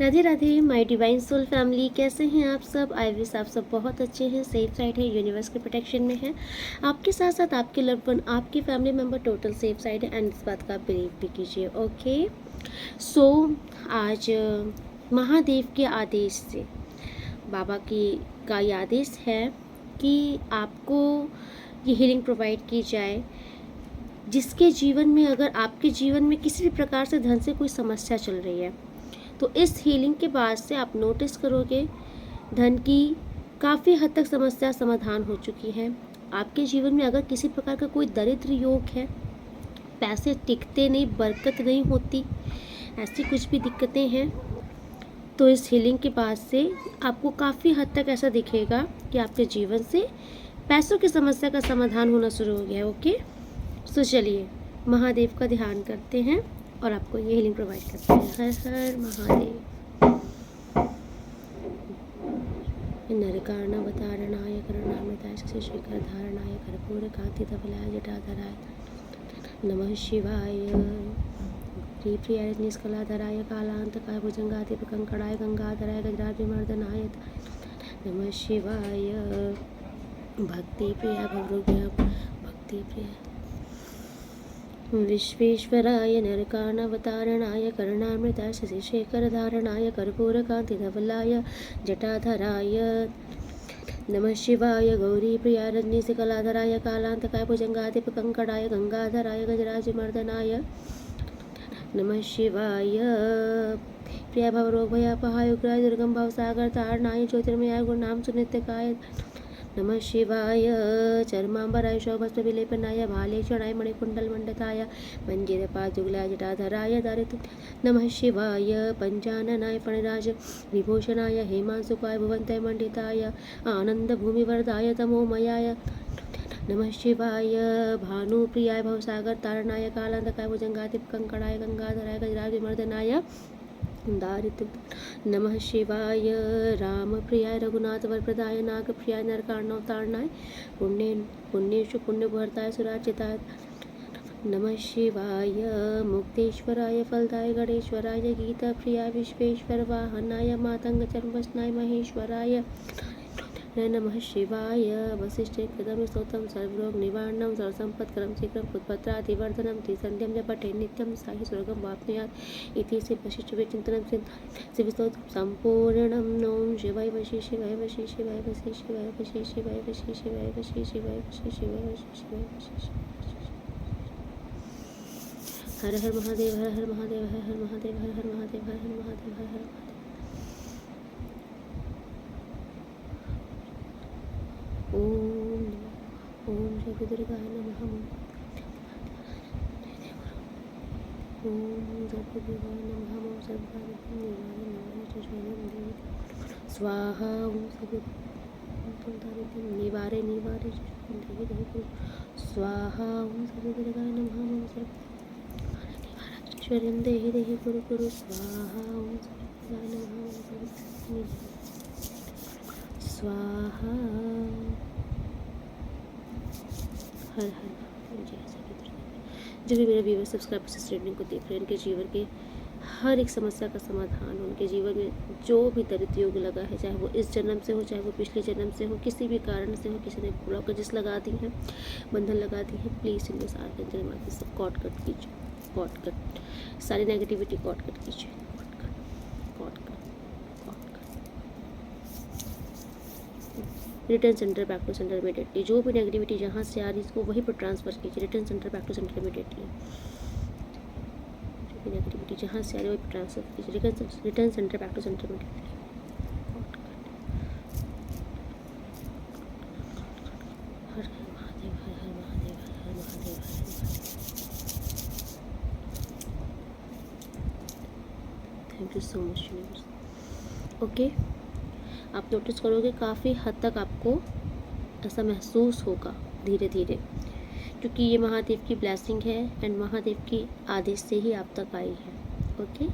Radhe Radhe my divine soul family, कैसे हैं आप सब। आई विश आप सब बहुत अच्छे हैं, सेफ साइड है, यूनिवर्स के प्रोटेक्शन में है। आपके साथ साथ आपके लव्ड वन, आपके family member total safe side है। एंड इस बात का बिलीव भी कीजिए। ओके सो आज महादेव के आदेश से, बाबा की का ये आदेश है कि आपको ये हीलिंग प्रोवाइड की जाए, जिसके जीवन में, अगर आपके जीवन में किसी भी प्रकार से धन से कोई समस्या चल रही है, तो इस हीलिंग के बाद से आप नोटिस करोगे धन की काफ़ी हद तक समस्या समाधान हो चुकी है। आपके जीवन में अगर किसी प्रकार का कोई दरिद्र योग है, पैसे टिकते नहीं, बरकत नहीं होती, ऐसी कुछ भी दिक्कतें हैं, तो इस हीलिंग के बाद से आपको काफ़ी हद तक ऐसा दिखेगा कि आपके जीवन से पैसों की समस्या का समाधान होना शुरू हो गया है। ओके सो चलिए महादेव का ध्यान करते हैं और आपको ये हीलिंग प्रोवाइड करते हैं। हर हर महादेव। नरकार्णवतारणाय करुणामृताय शशिशेखर धारणाय कर्पूर कांति धवलाय जटाधराय नमः शिवाय। प्रियाय निष्कलाधराय कालांतकाय भुजंगाधिपकंकणाय गंगाधराय गजराजमर्दनाय नमः शिवाय। भक्ति प्रिय भवरुग्य भक्ति प्रिय विश्वेश्वराय नरकार्णवतारणाय करुणामृताय शशिशेखरधारणाय कर्पूरकान्तिधवलाय जटाधराय नमः शिवाय। गौरीप्रियाय रजनीशकलाधराय कालांतकाय भुजंगाधिपकंकणाय गंगाधराय गजराजमर्दनाय नमः शिवाय। प्रिय भवरोगभयापहाय उग्राय दुर्गम भवसागर तारणाय ज्योतिर्मयाय गुरुनाम सुनित्यकाय नमः शिवाय। चर्मांबराय शोभस्विलेपनाय भालेक्षणाय मणिकुंडलमंडताय मंजिरपादुगलाय जटाधराय दारित नमः शिवाय। पंचाननाय फणिराज विभूषणाय हेमांसुकाय भुवंतय मंडिताय आनंदभूमिवरदाय तमोमयाय नमः शिवाय। भानुप्रियाय भवसागर तारणाय कालांतकाय भुजंगाधिपकंकणाय गंगाधराय गजराजमर्दनाय दारित नमः शिवाय। राम प्रियाय रघुनाथ वरप्रदाय नागप्रियाय नरकार्णवतारणाय पुण्येषु पुण्यभर्ताय सुरार्चिताय नमः शिवाय। मुक्तेश्वराय फलदाय गणेश्वराय गीताप्रियाय विश्वेश्वर वाहनाय मातंग चर्मस्नाय महेश्वराय नमः शिवाय। वसिष्ठे कृतं स्तोत्रं सर्वरोग निवारणं सर्वसम्पत्करं शीघ्रं पुत्रत्रादिवर्धनं त्रिसन्ध्यं च पठे नित्यं साहि स्वर्गं वाप्नुयात् इति श्री वशिष्ठविचिन्तनं शिवस्तोत्रं सम्पूर्णं। ॐ शिवाय वशि शिवाय वशि शिवाय वशि शिवाय वशि शिवाय वशि शिवाय वशि शिवाय वशि शिवाय वशि शिवाय वशि हर हर महादेव हर हर महादेव हर हर महादेव हर हर महादेव हर हर महादेव हर हर महादेव। ओम श्री दुर्गाय नमः। ओम सर्वदेवाय नमः। ओम सर्वकार्यं स्वाहा। ओम सर्वदारिद्र्यं निवारे निवारे स्वाहा। ओम सर्वदुर्गाय नमः। ओम सर्वैश्वर्यं देहि देहि कुरु कुरु स्वाहा। ओम सर्वदुर्गाय नमः। ओम स्वाहा। हर हर जो भी मेरे व्यूअर्स सब्सक्राइबर्स इस रीडिंग को देख रहे हैं, उनके जीवन के हर एक समस्या का समाधान, उनके जीवन में जो भी दरिद्र योग लगा है, चाहे वो इस जन्म से हो, चाहे वो पिछले जन्म से हो, किसी भी कारण से हो, किसी ने ब्लॉकेजेस लगा दी हैं, बंधन लगा दी है, प्लीज़ इनको आर्कएंजल मार्ग से कॉट कट कीजिए। कॉट कट सारी नेगेटिविटी कॉट कट कीजिए। Cord cut return centre back to centre immediately. जो भी नेगेटिविटी जहाँ से आ रही है इसको वहीं पर ट्रांसफर कीजिए। Return centre back to centre immediately. जो भी नेगेटिविटी जहाँ से आ रही है वहीं पर ट्रांसफर कीजिए। Return centre back to centre immediately. Har her Mahadev Har her Mahadev Har her Mahadev Har her Mahadev. Thank you so much universe. Okay आप नोटिस करोगे काफ़ी हद तक आपको ऐसा महसूस होगा धीरे धीरे, क्योंकि ये महादेव की ब्लेसिंग है एंड महादेव की आदेश से ही आप तक आई है। ओके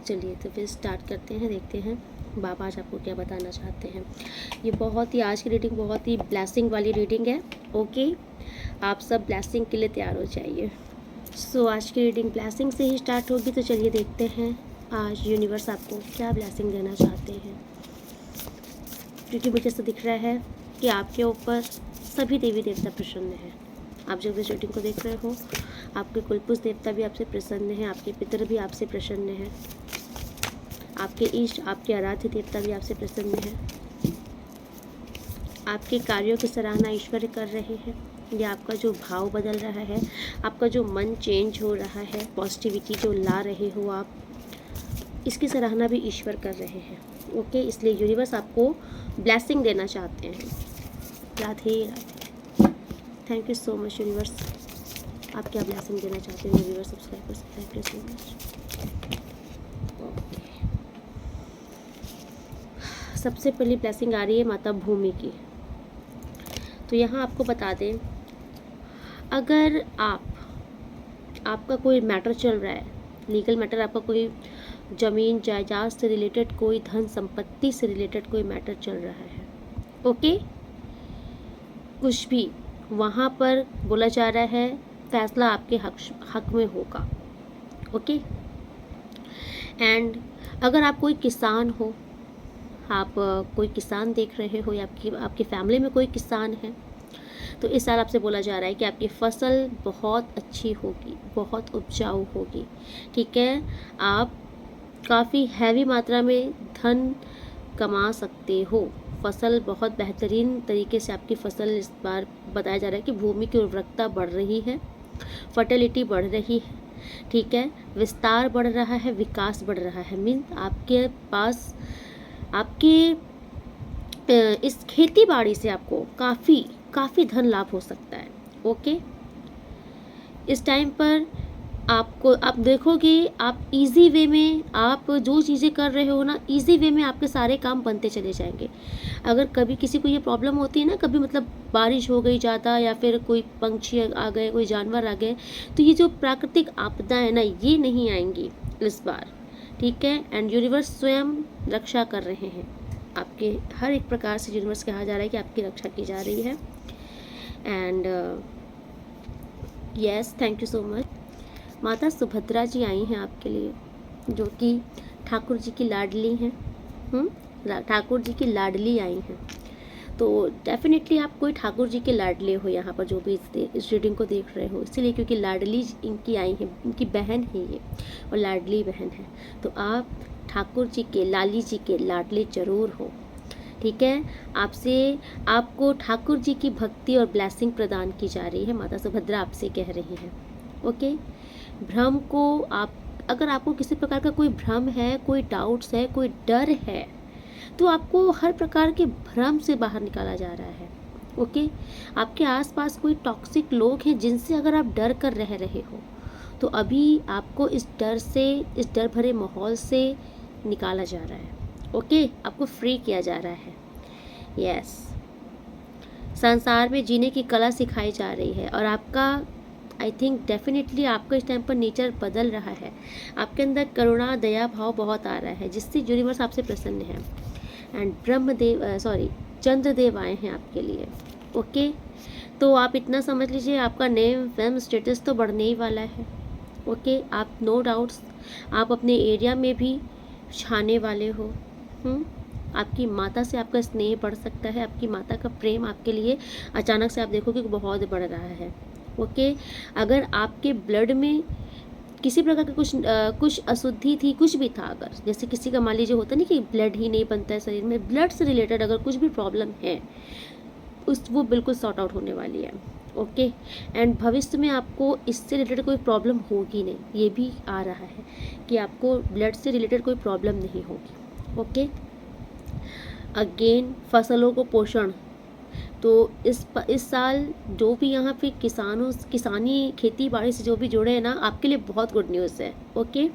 चलिए तो फिर स्टार्ट करते हैं, देखते हैं बाबा आज आपको क्या बताना चाहते हैं। ये बहुत ही, आज की रीडिंग बहुत ही ब्लेसिंग वाली रीडिंग है। ओके आप सब ब्लेसिंग के लिए तैयार हो जाइए। सो आज की रीडिंग ब्लेसिंग से ही स्टार्ट होगी, तो चलिए देखते हैं आज यूनिवर्स आपको क्या ब्लेसिंग देना चाहते हैं, क्योंकि मुझे ऐसा दिख रहा है कि आपके ऊपर सभी देवी देवता प्रसन्न हैं। आप जब इस रीडिंग को देख रहे हो, आपके कुलपुरुष देवता भी आपसे प्रसन्न हैं, आपके पितर भी आपसे प्रसन्न हैं, आपके इष्ट, आपके आराध्य देवता भी आपसे प्रसन्न हैं। आपके कार्यों की सराहना ईश्वर कर रहे हैं। ये आपका जो भाव बदल रहा है, आपका जो मन चेंज हो रहा है, पॉजिटिविटी जो ला रहे हो आप, इसकी सराहना भी ईश्वर कर रहे हैं। ओके, इसलिए यूनिवर्स आपको ब्लेसिंग देना चाहते हैं। Radhe Radhe. Thank you so much universe. आप क्या ब्लेसिंग देना चाहते हैं universe subscribers? Thank you so much. सबसे पहली ब्लेसिंग आ रही है माता भूमि की। तो यहाँ आपको बता दें, अगर आपका कोई मैटर चल रहा है, लीगल मैटर, आपका कोई ज़मीन जायदाद से रिलेटेड, कोई धन संपत्ति से रिलेटेड कोई मैटर चल रहा है, ओके, कुछ भी वहाँ पर बोला जा रहा है फैसला आपके हक में होगा। ओके, एंड अगर आप कोई किसान हो, आप कोई किसान देख रहे हो, या आपकी फैमिली में कोई किसान है, तो इस साल आपसे बोला जा रहा है कि आपकी फसल बहुत अच्छी होगी, बहुत उपजाऊ होगी। ठीक है, आप काफ़ी हैवी मात्रा में धन कमा सकते हो। फसल बहुत बेहतरीन तरीके से आपकी फसल इस बार बताया जा रहा है कि भूमि की उर्वरकता बढ़ रही है, फर्टिलिटी बढ़ रही है। ठीक है, विस्तार बढ़ रहा है, विकास बढ़ रहा है। मीन्स आपके पास आपके इस खेती बाड़ी से आपको काफ़ी धन लाभ हो सकता है। ओके, इस टाइम पर आप देखोगे, आप इजी वे में, आप जो चीज़ें कर रहे हो ना, इजी वे में आपके सारे काम बनते चले जाएंगे। अगर कभी किसी को ये प्रॉब्लम होती है ना, कभी मतलब बारिश हो गई ज़्यादा, या फिर कोई पंछी आ गए, कोई जानवर आ गए, तो ये जो प्राकृतिक आपदा है ना, ये नहीं आएंगी इस बार। ठीक है, एंड यूनिवर्स स्वयं रक्षा कर रहे हैं आपके, हर एक प्रकार से यूनिवर्स कहा जा रहा है कि आपकी रक्षा की जा रही है। And yes, thank you so much. माता सुभद्रा जी आई हैं आपके लिए, जो कि ठाकुर जी की लाडली हैं। ठाकुर जी की लाडली आई हैं, तो डेफिनेटली आप कोई ठाकुर जी के लाडले हो यहाँ पर, जो भी इस रीडिंग को देख रहे हो, इसीलिए क्योंकि लाडली इनकी आई हैं, इनकी बहन है ये, और लाडली बहन है, तो आप ठाकुर जी के, लाली जी के लाडले जरूर हो। ठीक है, आपको ठाकुर जी की भक्ति और ब्लेसिंग प्रदान की जा रही है। माता सुभद्रा आपसे कह रही हैं। ओके, भ्रम को अगर आपको किसी प्रकार का कोई भ्रम है, कोई डाउट्स है, कोई डर है, तो आपको हर प्रकार के भ्रम से बाहर निकाला जा रहा है। ओके, आपके आसपास कोई टॉक्सिक लोग हैं जिनसे अगर आप डर कर रह रहे हो, तो अभी आपको इस डर भरे माहौल से निकाला जा रहा है। ओके, आपको फ्री किया जा रहा है। यस, संसार में जीने की कला सिखाई जा रही है, और आपका आई थिंक डेफिनेटली आपका इस टाइम पर नेचर बदल रहा है। आपके अंदर करुणा, दया भाव बहुत आ रहा है, जिससे यूनिवर्स आपसे प्रसन्न है। एंड चंद्रदेव आए हैं आपके लिए। ओके, तो आप इतना समझ लीजिए, आपका नेम, फेम, स्टेटस तो बढ़ने ही वाला है। ओके, आप नो डाउट्स आप अपने एरिया में भी छाने वाले हो। आपकी माता से आपका स्नेह बढ़ सकता है, आपकी माता का प्रेम आपके लिए अचानक से आप देखोगे कि बहुत बढ़ रहा है। ओके, अगर आपके ब्लड में किसी प्रकार का कुछ अशुद्धि थी, कुछ भी था, अगर जैसे किसी का मान लीजिए होता नहीं कि ब्लड ही नहीं बनता है शरीर में, ब्लड से रिलेटेड अगर कुछ भी प्रॉब्लम है, वो बिल्कुल सॉर्ट आउट होने वाली है। ओके, एंड भविष्य में आपको इससे रिलेटेड कोई प्रॉब्लम होगी नहीं, ये भी आ रहा है कि आपको ब्लड से रिलेटेड कोई प्रॉब्लम नहीं होगी। ओके, अगेन फसलों को पोषण, तो इस साल जो भी यहाँ पे किसानी खेती बाड़ी से जो भी जुड़े हैं ना, आपके लिए बहुत गुड न्यूज़ है। ओके,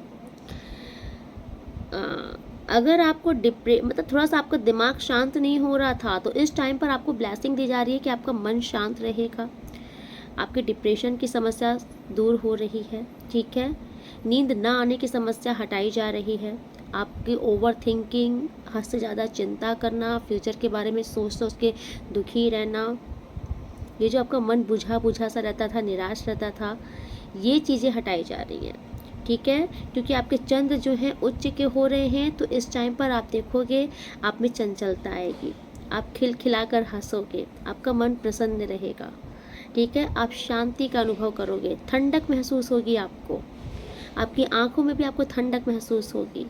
अगर आपको मतलब थोड़ा सा आपका दिमाग शांत नहीं हो रहा था, तो इस टाइम पर आपको ब्लेसिंग दी जा रही है कि आपका मन शांत रहेगा, आपके डिप्रेशन की समस्या दूर हो रही है। ठीक है, नींद ना आने की समस्या हटाई जा रही है, आपकी ओवर थिंकिंग, हद से ज़्यादा चिंता करना, फ्यूचर के बारे में सोच के दुखी रहना, ये जो आपका मन बुझा सा रहता था, निराश रहता था, ये चीज़ें हटाई जा रही हैं। ठीक है, क्योंकि आपके चंद्र जो हैं उच्च के हो रहे हैं, तो इस टाइम पर आप देखोगे आप में चंचलता आएगी, आप खिलखिलाकर हंसोगे, आपका मन प्रसन्न रहेगा। ठीक है, आप शांति का अनुभव करोगे, ठंडक महसूस होगी आपको, आपकी आंखों में भी आपको ठंडक महसूस होगी,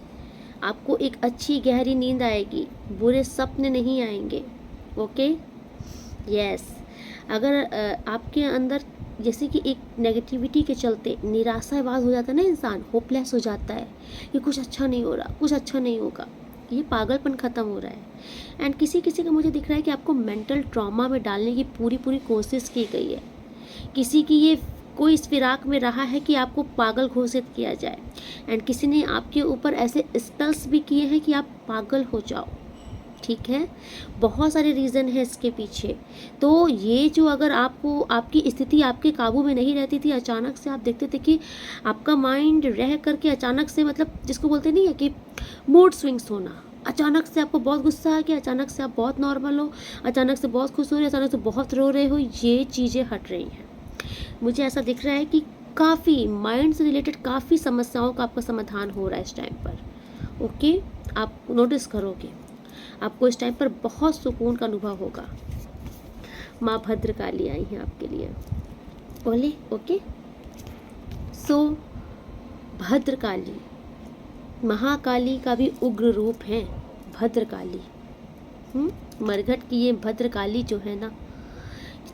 आपको एक अच्छी गहरी नींद आएगी, बुरे सपने नहीं आएंगे। Okay, yes. अगर आपके अंदर जैसे कि एक नेगेटिविटी के चलते निराशावाद हो जाता है ना, इंसान होपलेस हो जाता है कि कुछ अच्छा नहीं हो रहा, कुछ अच्छा नहीं होगा, ये पागलपन ख़त्म हो रहा है। एंड किसी किसी का मुझे दिख रहा है कि आपको मेंटल ट्रॉमा में डालने की पूरी पूरी कोशिश की गई है, किसी की ये कोई इस फिराक में रहा है कि आपको पागल घोषित किया जाए, एंड किसी ने आपके ऊपर ऐसे स्पेल्स भी किए हैं कि आप पागल हो जाओ। ठीक है, बहुत सारे रीज़न है इसके पीछे। तो ये जो अगर आपको आपकी स्थिति आपके काबू में नहीं रहती थी, अचानक से आप देखते थे कि आपका माइंड रह करके अचानक से, मतलब जिसको बोलते नहीं है कि मूड स्विंग्स होना, अचानक से आपको बहुत गुस्सा आ गया, अचानक से आप बहुत नॉर्मल हो, अचानक से बहुत खुश हो रहे हो, अचानक से बहुत रो रहे हो, ये चीज़ें हट रही हैं। मुझे ऐसा दिख रहा है कि काफ़ी माइंड से रिलेटेड काफ़ी समस्याओं का आपका समाधान हो रहा है इस टाइम पर। ओके, आप नोटिस करोगे, आपको इस टाइम पर बहुत सुकून का अनुभव होगा। माँ भद्रकाली आई हैं आपके लिए। बोले ओके, सो भद्रकाली महाकाली का भी उग्र रूप है भद्रकाली। मरघट की ये भद्रकाली जो है ना,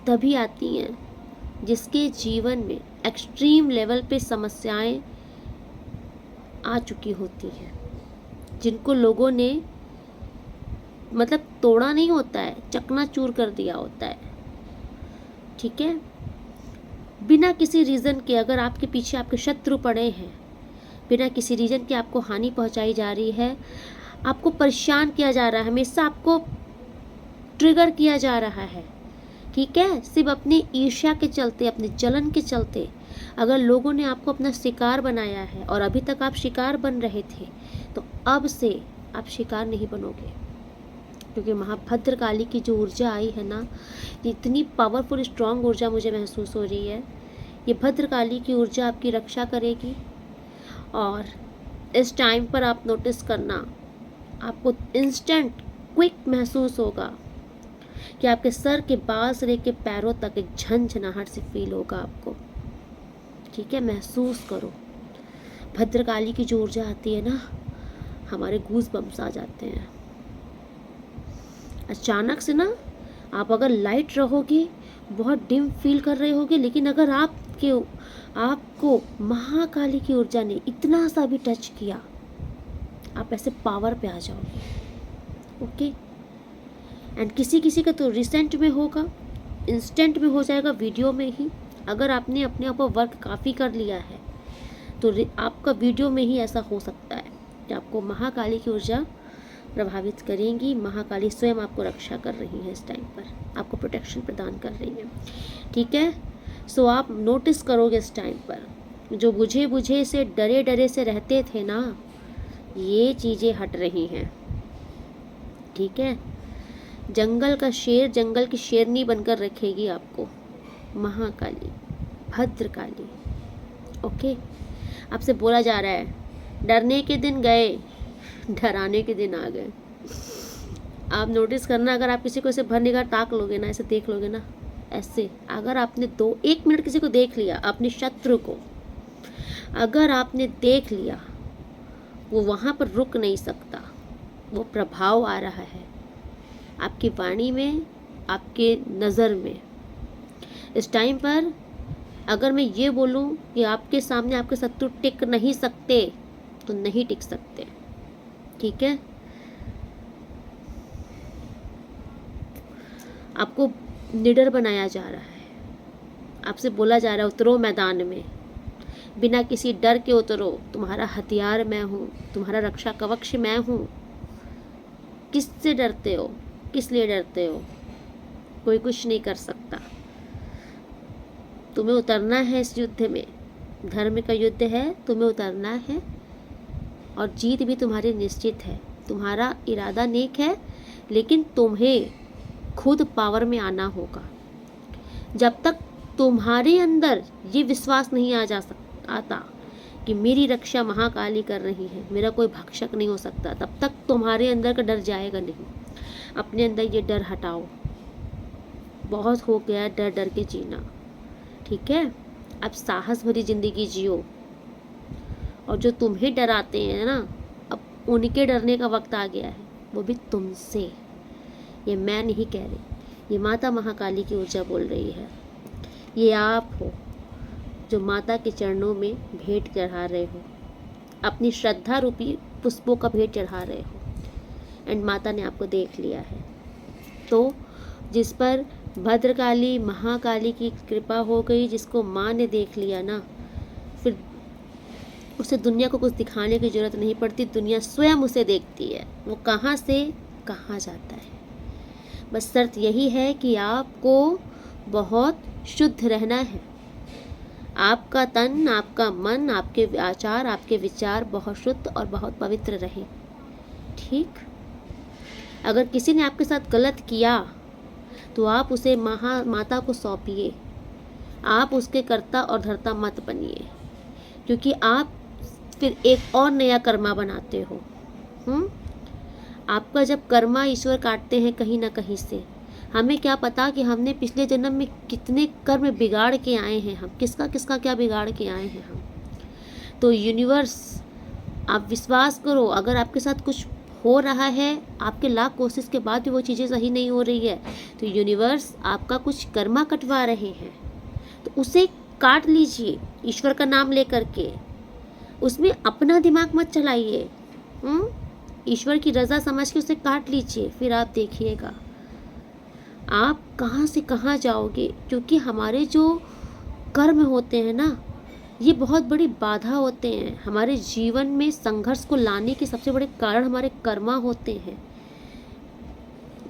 तभी आती हैं जिसके जीवन में एक्सट्रीम लेवल पे समस्याएं आ चुकी होती हैं, जिनको लोगों ने मतलब तोड़ा नहीं होता है, चकनाचूर कर दिया होता है। ठीक है, बिना किसी रीज़न के अगर आपके पीछे आपके शत्रु पड़े हैं, बिना किसी रीज़न के आपको हानि पहुंचाई जा रही है, आपको परेशान किया जा रहा है, हमेशा आपको ट्रिगर किया जा रहा है। ठीक है, सिर्फ अपनी ईर्ष्या के चलते, अपने जलन के चलते अगर लोगों ने आपको अपना शिकार बनाया है और अभी तक आप शिकार बन रहे थे, तो अब से आप शिकार नहीं बनोगे, क्योंकि महाभद्रकाली की जो ऊर्जा आई है ना, इतनी पावरफुल स्ट्रॉन्ग ऊर्जा मुझे महसूस हो रही है। ये भद्रकाली की ऊर्जा आपकी रक्षा करेगी। और इस टाइम पर आप नोटिस करना, आपको इंस्टेंट क्विक महसूस होगा कि आपके सर के बाल से लेकर पैरों तक एक झंझनाहट से फील होगा आपको। ठीक है, महसूस करो। भद्रकाली की जो ऊर्जा आती है ना, हमारे गूज बम्स आ जाते हैं। अचानक से ना, आप अगर लाइट रहोगे, बहुत डिम फील कर रहे होगे, लेकिन अगर आपको महाकाली की ऊर्जा ने इतना सा भी टच किया, आप ऐसे पावर पे आ जाओगे। ओके, एंड किसी किसी का तो रिसेंट में होगा, इंस्टेंट में हो जाएगा, वीडियो में ही। अगर आपने अपने ऊपर वर्क काफ़ी कर लिया है, तो आपका वीडियो में ही ऐसा हो सकता है कि आपको महाकाली की ऊर्जा प्रभावित करेंगी। महाकाली स्वयं आपको रक्षा कर रही है इस टाइम पर, आपको प्रोटेक्शन प्रदान कर रही है। ठीक है, सो आप नोटिस करोगे इस टाइम पर जो बुझे बुझे से डरे डरे से रहते थे ना, ये चीज़ें हट रही हैं। ठीक है, जंगल का शेर जंगल की शेरनी बनकर रखेगी आपको महाकाली भद्रकाली। ओके, आपसे बोला जा रहा है डरने के दिन गए, डराने के दिन आ गए। आप नोटिस करना, अगर आप किसी को ऐसे भर निगाह ताक लोगे ना, ऐसे देख लोगे ना, ऐसे अगर आपने 1 मिनट किसी को देख लिया, अपने शत्रु को अगर आपने देख लिया, वो वहाँ पर रुक नहीं सकता। वो प्रभाव आ रहा है आपकी वाणी में, आपके नज़र में। इस टाइम पर अगर मैं ये बोलूँ कि आपके सामने आपके शत्रु टिक नहीं सकते, तो नहीं टिक सकते। ठीक है, आपको निडर बनाया जा रहा है, आपसे बोला जा रहा है उतरो मैदान में, बिना किसी डर के उतरो, तुम्हारा हथियार मैं हूँ, तुम्हारा रक्षा कवच मैं हूँ। किससे डरते हो, किस लिए डरते हो? कोई कुछ नहीं कर सकता। तुम्हें उतरना है इस युद्ध में, धर्म का युद्ध है, तुम्हें उतरना है और जीत भी तुम्हारी निश्चित है। तुम्हारा इरादा नेक है, लेकिन तुम्हें खुद पावर में आना होगा। जब तक तुम्हारे अंदर ये विश्वास नहीं आता कि मेरी रक्षा महाकाली कर रही है, मेरा कोई भक्षक नहीं हो सकता, तब तक तुम्हारे अंदर का डर जाएगा नहीं। अपने अंदर ये डर हटाओ। बहुत हो गया डर डर के जीना, ठीक है? अब साहस भरी ज़िंदगी जियो। और जो तुम्हें डराते हैं ना, अब उनके डरने का वक्त आ गया है, वो भी तुमसे। ये मैं नहीं कह रही, ये माता महाकाली की ऊर्जा बोल रही है। ये आप हो जो माता के चरणों में भेंट चढ़ा रहे हो, अपनी श्रद्धा रूपी पुष्पों का भेंट चढ़ा रहे हो, एंड माता ने आपको देख लिया है। तो जिस पर भद्रकाली महाकाली की कृपा हो गई, जिसको माँ ने देख लिया ना, फिर उसे दुनिया को कुछ दिखाने की ज़रूरत नहीं पड़ती, दुनिया स्वयं उसे देखती है। वो कहाँ से कहाँ जाता है। बस शर्त यही है कि आपको बहुत शुद्ध रहना है। आपका तन, आपका मन, आपके आचार, आपके विचार बहुत शुद्ध और बहुत पवित्र रहे, ठीक? अगर किसी ने आपके साथ गलत किया तो आप उसे माता को सौंपिए। आप उसके कर्ता और धर्ता मत बनिए, क्योंकि आप फिर एक और नया कर्मा बनाते हो। आपका जब कर्मा ईश्वर काटते हैं कहीं ना कहीं से, हमें क्या पता कि हमने पिछले जन्म में कितने कर्म बिगाड़ के आए हैं, हम किसका किसका क्या बिगाड़ के आए हैं हम। तो यूनिवर्स, आप विश्वास करो, अगर आपके साथ कुछ हो रहा है, आपके लाख कोशिश के बाद भी वो चीज़ें सही नहीं हो रही है, तो यूनिवर्स आपका कुछ कर्मा कटवा रहे हैं, तो उसे काट लीजिए ईश्वर का नाम लेकर के। उसमें अपना दिमाग मत चलाइए, ईश्वर की रज़ा समझ के उसे काट लीजिए। फिर आप देखिएगा आप कहाँ से कहाँ जाओगे, क्योंकि हमारे जो कर्म होते हैं ना, ये बहुत बड़ी बाधा होते हैं हमारे जीवन में। संघर्ष को लाने के सबसे बड़े कारण हमारे कर्मा होते हैं।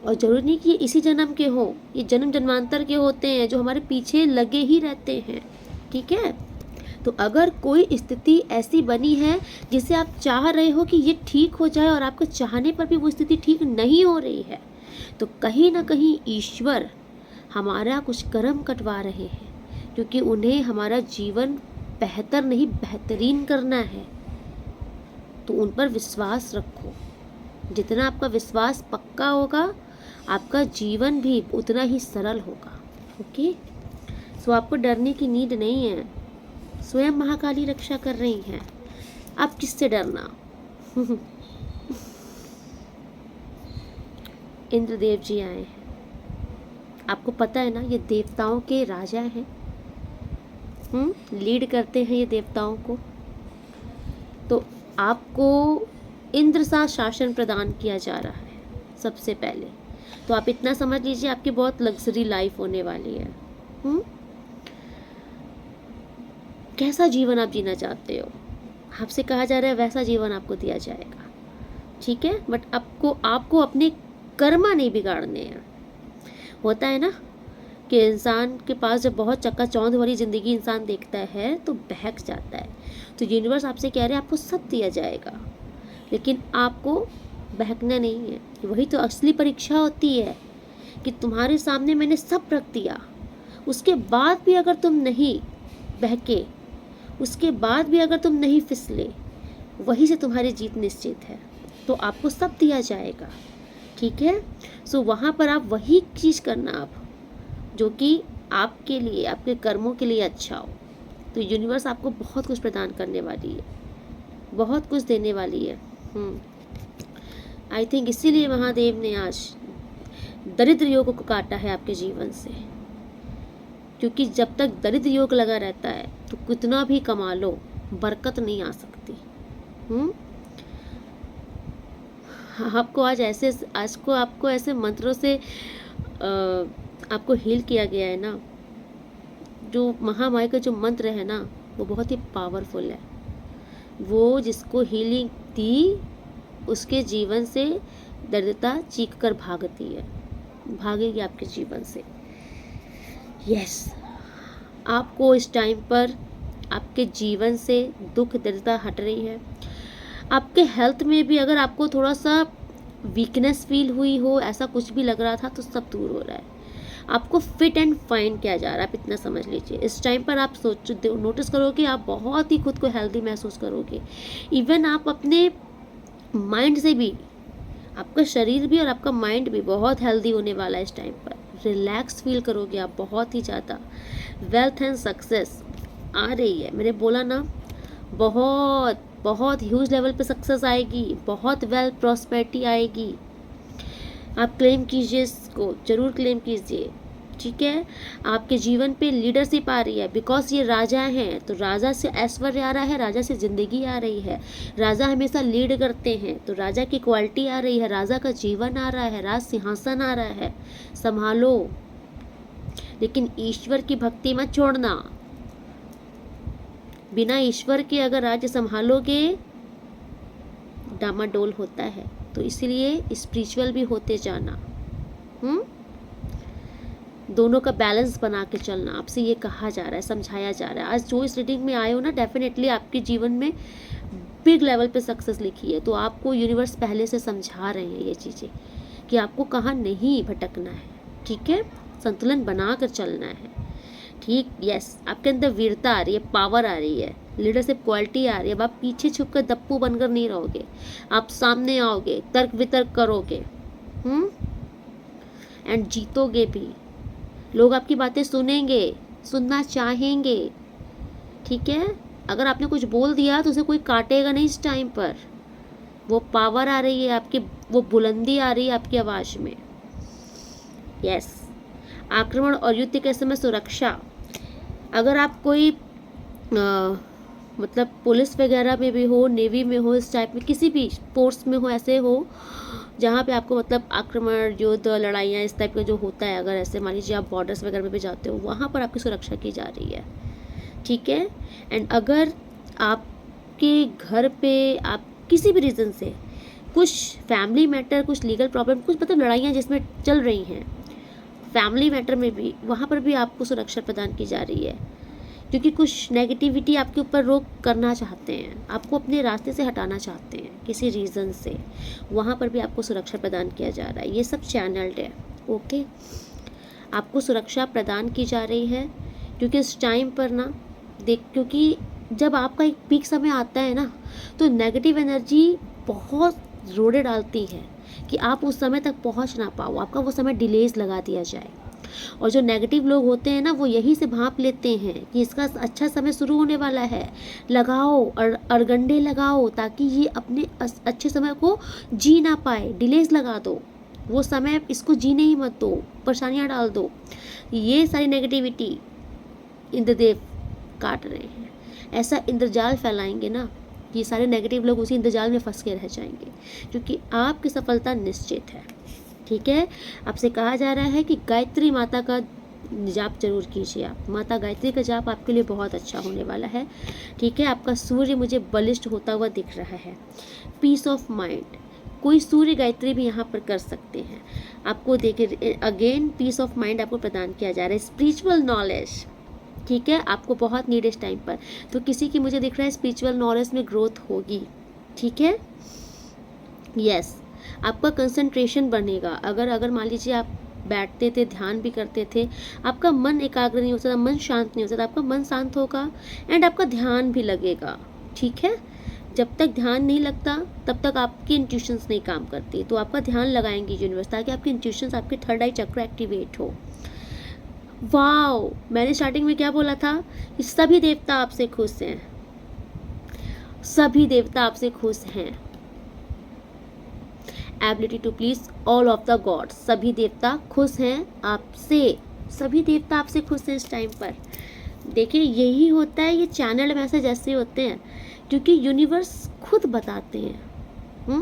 और जरूरी नहीं कि ये इसी जन्म के हो, ये जन्म जन्मांतर के होते हैं जो हमारे पीछे लगे ही रहते हैं, ठीक है? तो अगर कोई स्थिति ऐसी बनी है जिसे आप चाह रहे हो कि ये ठीक हो जाए, और आपके चाहने पर भी वो स्थिति ठीक नहीं हो रही है, तो कहीं ना कहीं ईश्वर हमारा कुछ कर्म कटवा रहे हैं, क्योंकि उन्हें हमारा जीवन बेहतर नहीं बेहतरीन करना है। तो उन पर विश्वास रखो। जितना आपका विश्वास पक्का होगा, आपका जीवन भी उतना ही सरल होगा। ओके, सो आपको डरने की नीड नहीं है, स्वयं महाकाली रक्षा कर रही हैं। आप किससे डरना? इंद्रदेव जी आए हैं। आपको पता है ना, ये देवताओं के राजा हैं, लीड करते हैं ये देवताओं को। तो आपको इंद्र सा शासन प्रदान किया जा रहा है सबसे पहले। तो आप इतना समझ लीजिए, आपकी बहुत लग्जरी लाइफ होने वाली है। कैसा जीवन आप जीना चाहते हो, आपसे कहा जा रहा है वैसा जीवन आपको दिया जाएगा, ठीक है? बट आपको अपने कर्मा नहीं बिगाड़ने हैं। होता है ना कि इंसान के पास जब बहुत चक्काचौंध वाली ज़िंदगी इंसान देखता है तो बहक जाता है। तो यूनिवर्स आपसे कह रहे हैं आपको सब दिया जाएगा, लेकिन आपको बहकना नहीं है। वही तो असली परीक्षा होती है कि तुम्हारे सामने मैंने सब रख दिया, उसके बाद भी अगर तुम नहीं बहके, उसके बाद भी अगर तुम नहीं फिसले, वहीं से तुम्हारी जीत निश्चित है। तो आपको सब दिया जाएगा, ठीक है? सो वहाँ पर आप वही चीज़ करना आप जो कि आपके लिए, आपके कर्मों के लिए अच्छा हो। तो यूनिवर्स आपको बहुत कुछ प्रदान करने वाली है, बहुत कुछ देने वाली है। आई थिंक इसीलिए महादेव ने आज दरिद्र योग को काटा है आपके जीवन से, क्योंकि जब तक दरिद्र योग लगा रहता है तो कितना भी कमा लो, बरकत नहीं आ सकती। आपको आपको ऐसे मंत्रों से आपको हील किया गया है ना। जो महामाया का जो मंत्र है ना, वो बहुत ही पावरफुल है। वो जिसको हीलिंग दी, उसके जीवन से दरिद्रता चीख कर भागती है, भागेगी आपके जीवन से। यस, आपको इस टाइम पर आपके जीवन से दुख दरिद्रता हट रही है। आपके हेल्थ में भी अगर आपको थोड़ा सा वीकनेस फील हुई हो, ऐसा कुछ भी लग रहा था, तो सब दूर हो रहा है। आपको फिट एंड फाइन किया जा रहा है, आप इतना समझ लीजिए। इस टाइम पर आप नोटिस करोगे, आप बहुत ही खुद को हेल्दी महसूस करोगे। इवन आप अपने माइंड से भी, आपका शरीर भी और आपका माइंड भी बहुत हेल्दी होने वाला है इस टाइम पर। रिलैक्स फील करोगे आप बहुत ही ज़्यादा। वेल्थ एंड सक्सेस आ रही है, मैंने बोला ना, बहुत बहुत ह्यूज लेवल पे सक्सेस आएगी, बहुत वेल्थ प्रॉस्पेरिटी आएगी। आप क्लेम कीजिए, इसको जरूर क्लेम कीजिए, ठीक है। आपके जीवन पे लीडरशिप आ रही है, बिकॉज ये राजा हैं, तो राजा से ऐश्वर्य आ रहा है, राजा से जिंदगी आ रही है। राजा हमेशा लीड करते हैं, तो राजा की क्वालिटी आ रही है, राजा का जीवन आ रहा है, राज सिंहासन आ रहा है, संभालो। लेकिन ईश्वर की भक्ति मत छोड़ना। बिना ईश्वर के अगर राज्य संभालोगे, डामाडोल होता है। तो इसलिए स्पिरिचुअल भी होते जाना, दोनों का बैलेंस बना के चलना, आपसे ये कहा जा रहा है, समझाया जा रहा है। आज जो इस रीडिंग में आए हो ना, डेफिनेटली आपके जीवन में बिग लेवल पे सक्सेस लिखी है। तो आपको यूनिवर्स पहले से समझा रहे हैं ये चीज़ें कि आपको कहाँ नहीं भटकना है, ठीक है, संतुलन बना कर चलना है, ठीक। यस, आपके अंदर वीरता आ रही है, पावर आ रही है, लीडरशिप क्वालिटी आ रही है। अब आप पीछे छुप कर दप्पू बनकर नहीं रहोगे, आप सामने आओगे, तर्क वितर्क करोगे, एंड जीतोगे भी। लोग आपकी बातें सुनेंगे, सुनना चाहेंगे, ठीक है। अगर आपने कुछ बोल दिया तो उसे कोई काटेगा नहीं इस टाइम पर। वो पावर आ रही है आपकी, वो बुलंदी आ रही है आपकी आवाज़ में। यस, आक्रमण और युद्ध के समय सुरक्षा। अगर आप कोई मतलब पुलिस वगैरह में भी हो, नेवी में हो, इस टाइप में किसी भी फोर्स में हो, ऐसे हो जहाँ पे आपको मतलब आक्रमण, युद्ध, लड़ाइयाँ इस टाइप का जो होता है, अगर ऐसे मान लीजिए आप बॉर्डर्स वगैरह में भी जाते हो, वहाँ पर आपकी सुरक्षा की जा रही है, ठीक है। एंड अगर आपके घर पे आप किसी भी रीज़न से कुछ फैमिली मैटर, कुछ लीगल प्रॉब्लम, कुछ मतलब लड़ाइयाँ जिसमें चल रही हैं फैमिली मैटर में भी, वहाँ पर भी आपको सुरक्षा प्रदान की जा रही है, क्योंकि कुछ नेगेटिविटी आपके ऊपर रोक करना चाहते हैं, आपको अपने रास्ते से हटाना चाहते हैं किसी रीज़न से, वहाँ पर भी आपको सुरक्षा प्रदान किया जा रहा है। ये सब चैनल्ड है, ओके। आपको सुरक्षा प्रदान की जा रही है क्योंकि इस टाइम पर ना क्योंकि जब आपका एक पीक समय आता है ना, तो नेगेटिव एनर्जी बहुत रोड़े डालती है कि आप उस समय तक पहुँच ना पाओ, आपका वो समय डिलेज लगा दिया जाए। और जो नेगेटिव लोग होते हैं ना, वो यही से भांप लेते हैं कि इसका अच्छा समय शुरू होने वाला है, लगाओ और अरगंडे लगाओ ताकि ये अपने अच्छे समय को जी ना पाए, डिलेज लगा दो, वो समय इसको जीने ही मत दो, परेशानियाँ डाल दो। ये सारी नेगेटिविटी इंद्रदेव काट रहे हैं। ऐसा इंद्रजाल फैलाएंगे ना, ये सारे नेगेटिव लोग उसी इंद्रजाल में फंस के रह जाएंगे, क्योंकि आपकी सफलता निश्चित है, ठीक है। आपसे कहा जा रहा है कि गायत्री माता का जाप जरूर कीजिए। आप माता गायत्री का जाप आपके लिए बहुत अच्छा होने वाला है, ठीक है। आपका सूर्य मुझे बलिष्ठ होता हुआ दिख रहा है। पीस ऑफ माइंड, कोई सूर्य गायत्री भी यहाँ पर कर सकते हैं। आपको देखिए अगेन पीस ऑफ माइंड आपको प्रदान किया जा रहा है। स्पिरिचुअल नॉलेज, ठीक है, आपको बहुत नीड इस टाइम पर। तो किसी की मुझे दिख रहा है स्पिरिचुअल नॉलेज में ग्रोथ होगी, ठीक है। यस, आपका कंसंट्रेशन बनेगा। अगर मान लीजिए आप बैठते थे, ध्यान भी करते थे, आपका मन एकाग्र नहीं हो सकता, मन शांत नहीं हो सकता, आपका मन शांत होगा एंड आपका ध्यान भी लगेगा, ठीक है। जब तक ध्यान नहीं लगता तब तक आपकी इंट्यूशंस नहीं काम करती, तो आपका ध्यान लगाएंगे यूनिवर्स ताकि आपकी इंट्यूशंस, आपके थर्ड आई चक्र एक्टिवेट हो। वाओ, मैंने स्टार्टिंग में क्या बोला था कि सभी देवता आपसे खुश हैं, सभी देवता आपसे खुश हैं। Ability to please all of the gods, सभी देवता खुश हैं आपसे, सभी देवता आपसे खुश हैं इस टाइम पर। देखिए यही होता है, ये चैनल मैसेज ऐसे होते हैं क्योंकि यूनिवर्स खुद बताते हैं।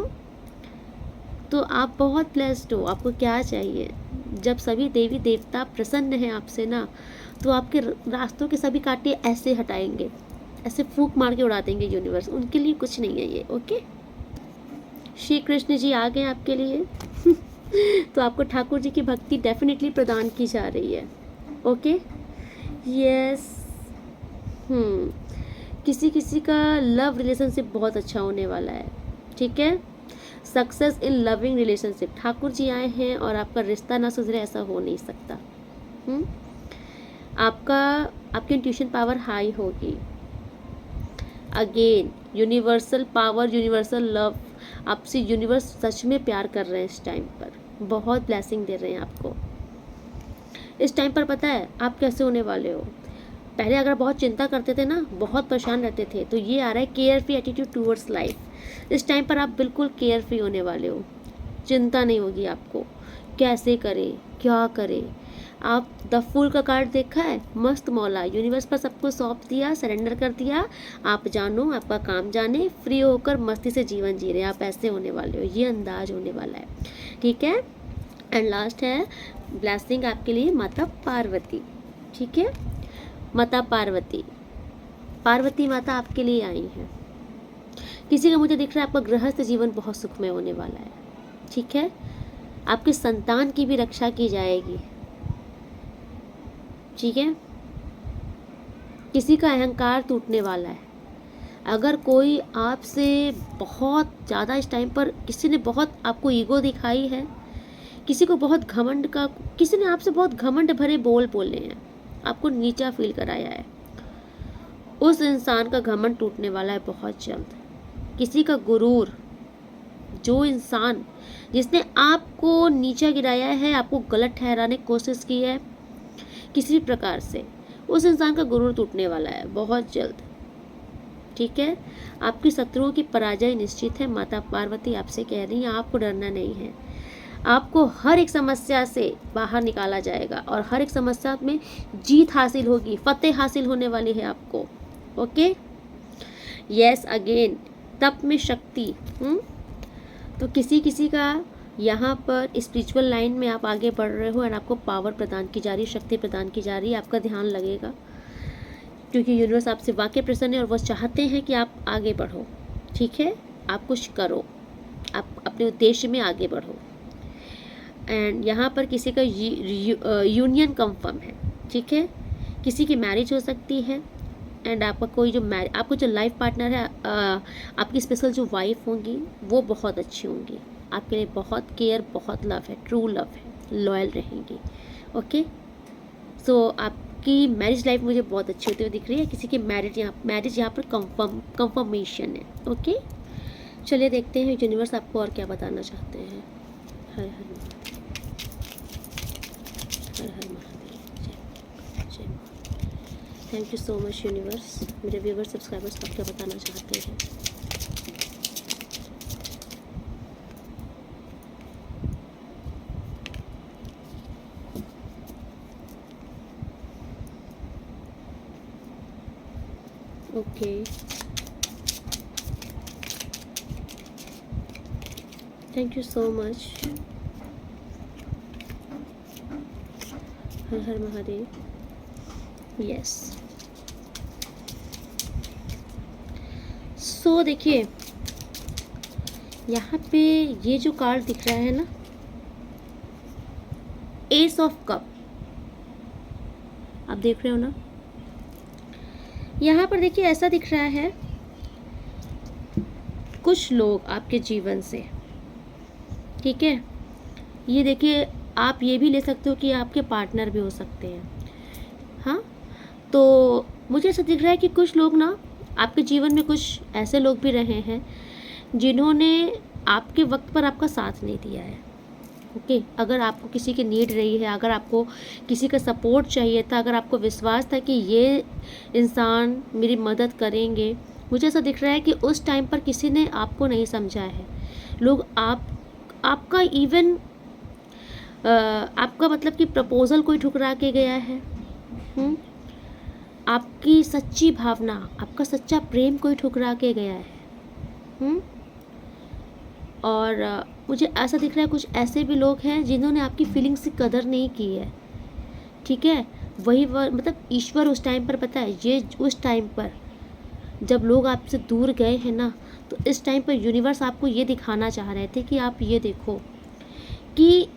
तो आप बहुत ब्लेस्ड हो, आपको क्या चाहिए। जब सभी देवी देवता प्रसन्न हैं आपसे ना, तो आपके रास्तों के सभी कांटे ऐसे हटाएंगे, ऐसे फूंक मार के उड़ा देंगे यूनिवर्स। उनके लिए कुछ नहीं है ये, ओके। श्री कृष्ण जी आ गए आपके लिए तो आपको ठाकुर जी की भक्ति डेफिनेटली प्रदान की जा रही है, ओके। यस, किसी किसी का लव रिलेशनशिप बहुत अच्छा होने वाला है, ठीक है। Success in loving relationship, Thakur ji आए हैं और आपका रिश्ता ना सुधरे ऐसा हो नहीं सकता, हम्म? आपका आपकी इंट्यूशन पावर हाई होगी। Again universal power, universal love, आपसे यूनिवर्स सच में प्यार कर रहे हैं इस टाइम पर, बहुत ब्लेसिंग दे रहे हैं आपको इस टाइम पर। पता है आप कैसे होने वाले हो? पहले अगर बहुत चिंता करते थे ना, बहुत परेशान रहते थे, तो ये आ रहा है care free attitude towards life. इस टाइम पर आप बिल्कुल केयर फ्री होने वाले हो, चिंता नहीं होगी आपको कैसे करें क्या करें। आप द फूल का कार्ड देखा है, मस्त मौला, यूनिवर्स पर सबको सौंप दिया, सरेंडर कर दिया। आप जानो, आपका काम जाने, फ्री होकर मस्ती से जीवन जी रहे हैं, आप ऐसे होने वाले हो, ये अंदाज होने वाला है, ठीक है। एंड लास्ट है ब्लेसिंग आपके लिए माता पार्वती, ठीक है। माता पार्वती, पार्वती माता आपके लिए आई हैं। किसी का मुझे दिख रहा है आपका गृहस्थ जीवन बहुत सुखमय होने वाला है, ठीक है। आपके संतान की भी रक्षा की जाएगी, ठीक है। किसी का अहंकार टूटने वाला है। अगर कोई आपसे बहुत ज़्यादा इस टाइम पर, किसी ने बहुत आपको ईगो दिखाई है, किसी को बहुत घमंड का, किसी ने आपसे बहुत घमंड भरे बोल बोले हैं, आपको नीचा फील कराया है, उस इंसान का घमंड टूटने वाला है बहुत जल्द। किसी का गुरूर, जो इंसान जिसने आपको नीचा गिराया है, आपको गलत ठहराने की कोशिश की है किसी भी प्रकार से, उस इंसान का गुरूर टूटने वाला है बहुत जल्द, ठीक है। आपकी शत्रुओं की पराजय निश्चित है। माता पार्वती आपसे कह रही हैं आपको डरना नहीं है, आपको हर एक समस्या से बाहर निकाला जाएगा और हर एक समस्या में जीत हासिल होगी, फतेह हासिल होने वाली है आपको, ओके। यस, अगेन तप में शक्ति। तो किसी किसी का यहाँ पर स्पिरिचुअल लाइन में आप आगे बढ़ रहे हो और आपको पावर प्रदान की जा रही है, शक्ति प्रदान की जा रही है, आपका ध्यान लगेगा क्योंकि यूनिवर्स आपसे वाकई प्रसन्न है और वो चाहते हैं कि आप आगे बढ़ो, ठीक है। आप कुछ करो, आप अपने उद्देश्य में आगे बढ़ो। एंड यहाँ पर किसी का यूनियन कंफर्म है, ठीक है। किसी की मैरिज हो सकती है एंड आपका कोई जो आपको जो लाइफ पार्टनर है, आपकी स्पेशल जो वाइफ होंगी वो बहुत अच्छी होंगी, आपके लिए बहुत केयर, बहुत लव है, ट्रू लव है, लॉयल रहेंगी, ओके। सो आपकी मैरिज लाइफ मुझे बहुत अच्छी होती हुई दिख रही है। किसी की मैरिज यहाँ पर कंफर्मेशन है, ओके। चलिए देखते हैं यूनिवर्स आपको और क्या बताना चाहते हैं। हर हर हर हर महादेव, जय माँ। Thank you so much universe. मेरे व्यूवर्स सब्सक्राइबर्स आप क्या बताना चाहते हैं? Okay, thank you so much. हर हर महादेव। यस, सो देखिए यहाँ पे ये जो कार्ड दिख रहा है ना, एस ऑफ कप, आप देख रहे हो ना, यहाँ पर देखिए ऐसा दिख रहा है कुछ लोग आपके जीवन से, ठीक है। ये देखिए आप ये भी ले सकते हो कि आपके पार्टनर भी हो सकते हैं, हाँ। तो मुझे ऐसा दिख रहा है कि कुछ लोग ना आपके जीवन में, कुछ ऐसे लोग भी रहे हैं जिन्होंने आपके वक्त पर आपका साथ नहीं दिया है, ओके। अगर आपको किसी की नीड रही है, अगर आपको किसी का सपोर्ट चाहिए था, अगर आपको विश्वास था कि ये इंसान मेरी मदद करेंगे, मुझे ऐसा दिख रहा है कि उस टाइम पर किसी ने आपको नहीं समझा है। लोग आपका इवन आपका मतलब कि प्रपोज़ल कोई ठुकरा के गया है, आपकी सच्ची भावना, आपका सच्चा प्रेम कोई ठुकरा के गया है, और मुझे ऐसा दिख रहा है कुछ ऐसे भी लोग हैं जिन्होंने आपकी फीलिंग्स की कदर नहीं की है, ठीक है। वही मतलब ईश्वर उस टाइम पर, पता है, ये उस टाइम पर जब लोग आपसे दूर गए हैं ना, तो इस टाइम पर यूनिवर्स आपको ये दिखाना चाह रहे थे कि आप ये देखो कि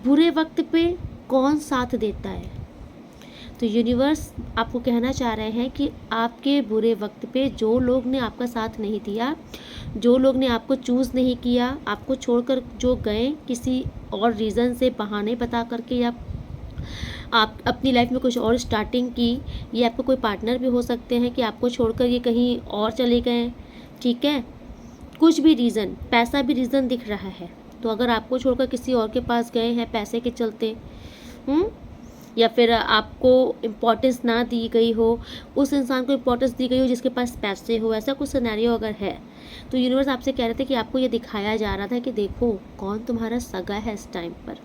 बुरे वक्त पे कौन साथ देता है। तो यूनिवर्स आपको कहना चाह रहे हैं कि आपके बुरे वक्त पे जो लोग ने आपका साथ नहीं दिया, जो लोग ने आपको चूज़ नहीं किया, आपको छोड़कर जो गए किसी और रीज़न से, बहाने बता करके या आप अपनी लाइफ में कुछ और स्टार्टिंग की, ये आपको कोई पार्टनर भी हो सकते हैं कि आपको छोड़कर ये कहीं और चले गए, ठीक है। कुछ भी रीज़न, पैसा भी रीज़न दिख रहा है, तो अगर आपको छोड़कर किसी और के पास गए हैं पैसे के चलते, या फिर आपको इम्पोर्टेंस ना दी गई हो, उस इंसान को इम्पोर्टेंस दी गई हो जिसके पास पैसे हो, ऐसा कुछ सिनेरियो अगर है, तो यूनिवर्स आपसे कह रहे थे कि आपको ये दिखाया जा रहा था कि देखो कौन तुम्हारा सगा है इस टाइम पर।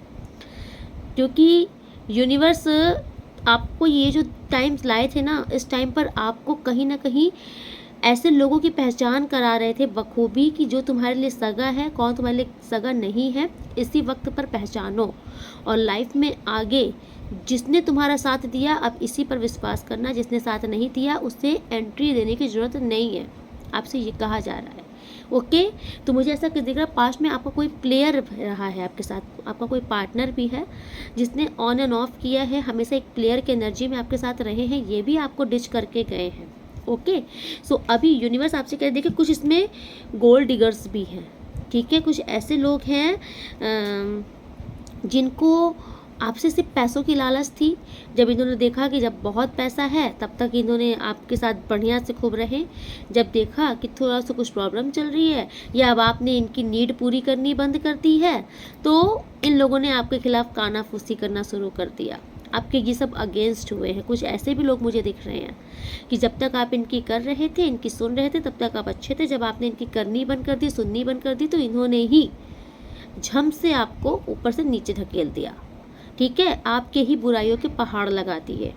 क्योंकि यूनिवर्स आपको ये जो टाइम्स लाए थे ना, इस टाइम पर आपको कहीं ना कहीं ऐसे लोगों की पहचान करा रहे थे बखूबी कि जो तुम्हारे लिए सगा है, कौन तुम्हारे लिए सगा नहीं है, इसी वक्त पर पहचानो। और लाइफ में आगे जिसने तुम्हारा साथ दिया, अब इसी पर विश्वास करना, जिसने साथ नहीं दिया उसे एंट्री देने की ज़रूरत नहीं है, आपसे ये कहा जा रहा है। ओके, तो मुझे ऐसा दिख रहा है पास्ट में आपका कोई प्लेयर रहा है आपके साथ, आपका कोई पार्टनर भी है जिसने ऑन एंड ऑफ किया है, हमेशा एक प्लेयर के एनर्जी में आपके साथ रहे हैं, ये भी आपको डिच करके गए हैं। ओके, सो अभी यूनिवर्स आपसे कह देखिए कुछ इसमें गोल्ड डिगर्स भी हैं, ठीक है। कुछ ऐसे लोग हैं जिनको आपसे सिर्फ पैसों की लालच थी। जब इन्होंने देखा कि जब बहुत पैसा है तब तक इन्होंने आपके साथ बढ़िया से खूब रहे, जब देखा कि थोड़ा सा कुछ प्रॉब्लम चल रही है या अब आपने इनकी नीड पूरी करनी बंद कर दी है, तो इन लोगों ने आपके खिलाफ कानाफूसी करना शुरू कर दिया, आपके ये सब अगेंस्ट हुए हैं। कुछ ऐसे भी लोग मुझे दिख रहे हैं कि जब तक आप इनकी कर रहे थे, इनकी सुन रहे थे, तब तक आप अच्छे थे, जब आपने इनकी करनी बंद कर दी, सुननी बंद कर दी, तो इन्होंने ही झम से आपको ऊपर से नीचे धकेल दिया, ठीक है। आपके ही बुराइयों के पहाड़ लगा दिए,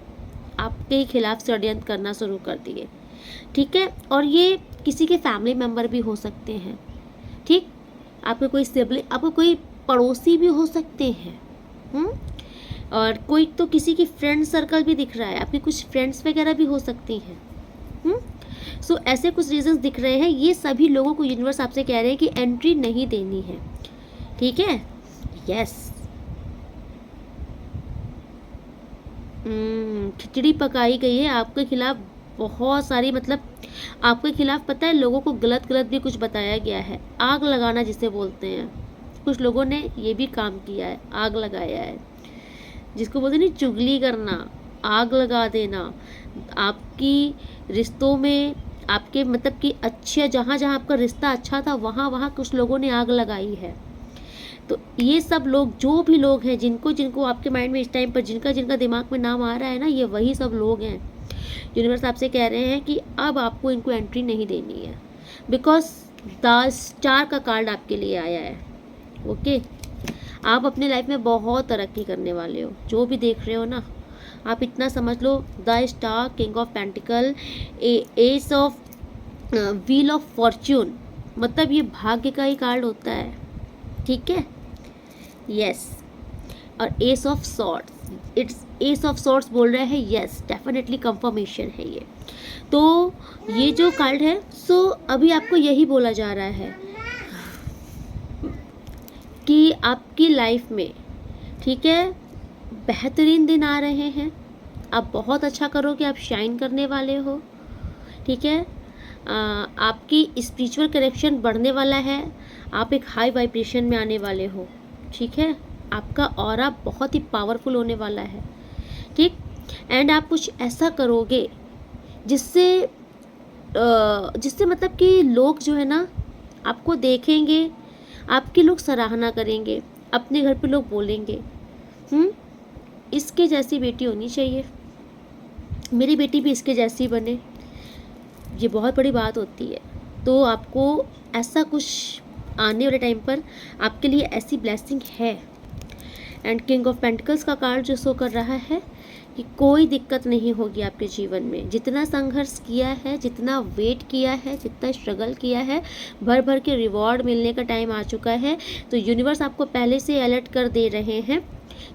आपके ही खिलाफ षड्यंत्र करना शुरू कर दिए, ठीक है। और ये किसी के फैमिली मेम्बर भी हो सकते हैं, ठीक, आपके कोई सिबलिंग, आपको कोई पड़ोसी भी हो सकते हैं, और कोई तो किसी की फ्रेंड सर्कल भी दिख रहा है, आपकी कुछ फ्रेंड्स वगैरह भी हो सकती हैं। सो ऐसे कुछ रीजंस दिख रहे हैं। ये सभी लोगों को यूनिवर्स आपसे कह रहे हैं कि एंट्री नहीं देनी है, ठीक है। यस, खिचड़ी पकाई गई है आपके खिलाफ, बहुत सारी, मतलब आपके खिलाफ पता है लोगों को गलत गलत भी कुछ बताया गया है, आग लगाना जिसे बोलते हैं। कुछ लोगों ने ये भी काम किया है, आग लगाया है, जिसको बोलते नहीं, चुगली करना, आग लगा देना आपकी रिश्तों में, आपके मतलब कि अच्छे, जहाँ जहाँ आपका रिश्ता अच्छा था वहाँ वहाँ कुछ लोगों ने आग लगाई है। तो ये सब लोग, जो भी लोग हैं, जिनको जिनको आपके माइंड में इस टाइम पर जिनका जिनका दिमाग में नाम आ रहा है ना, ये वही सब लोग हैं। यूनिवर्स आपसे कह रहे हैं कि अब आपको इनको एंट्री नहीं देनी है, बिकॉज द स्टार का कार्ड आपके लिए आया है। ओके, आप अपने लाइफ में बहुत तरक्की करने वाले हो, जो भी देख रहे हो ना, आप इतना समझ लो, the star, king of pentacle, ace of wheel of fortune, मतलब ये भाग्य का ही कार्ड होता है, ठीक है। यस, और S of swords, it's S of swords बोल रहा है, यस डेफिनेटली कंफर्मेशन है ये। तो ये जो कार्ड है, सो अभी आपको यही बोला जा रहा है कि आपकी लाइफ में, ठीक है, बेहतरीन दिन आ रहे हैं, आप बहुत अच्छा करोगे, आप शाइन करने वाले हो, ठीक है। आपकी स्पिरिचुअल कनेक्शन बढ़ने वाला है, आप एक हाई वाइब्रेशन में आने वाले हो, ठीक है। आपका ऑरा बहुत ही पावरफुल होने वाला है, ठीक। एंड आप कुछ ऐसा करोगे जिससे जिससे मतलब कि लोग जो है ना आपको देखेंगे, आपकी लोग सराहना करेंगे, अपने घर पे लोग बोलेंगे, इसके जैसी बेटी होनी चाहिए, मेरी बेटी भी इसके जैसी बने, ये बहुत बड़ी बात होती है। तो आपको ऐसा कुछ आने वाले टाइम पर आपके लिए ऐसी ब्लेसिंग है। एंड किंग ऑफ पेंटिकल्स का कार्ड जो शो कर रहा है कि कोई दिक्कत नहीं होगी आपके जीवन में, जितना संघर्ष किया है, जितना वेट किया है, जितना स्ट्रगल किया है, भर भर के रिवॉर्ड मिलने का टाइम आ चुका है। तो यूनिवर्स आपको पहले से अलर्ट कर दे रहे हैं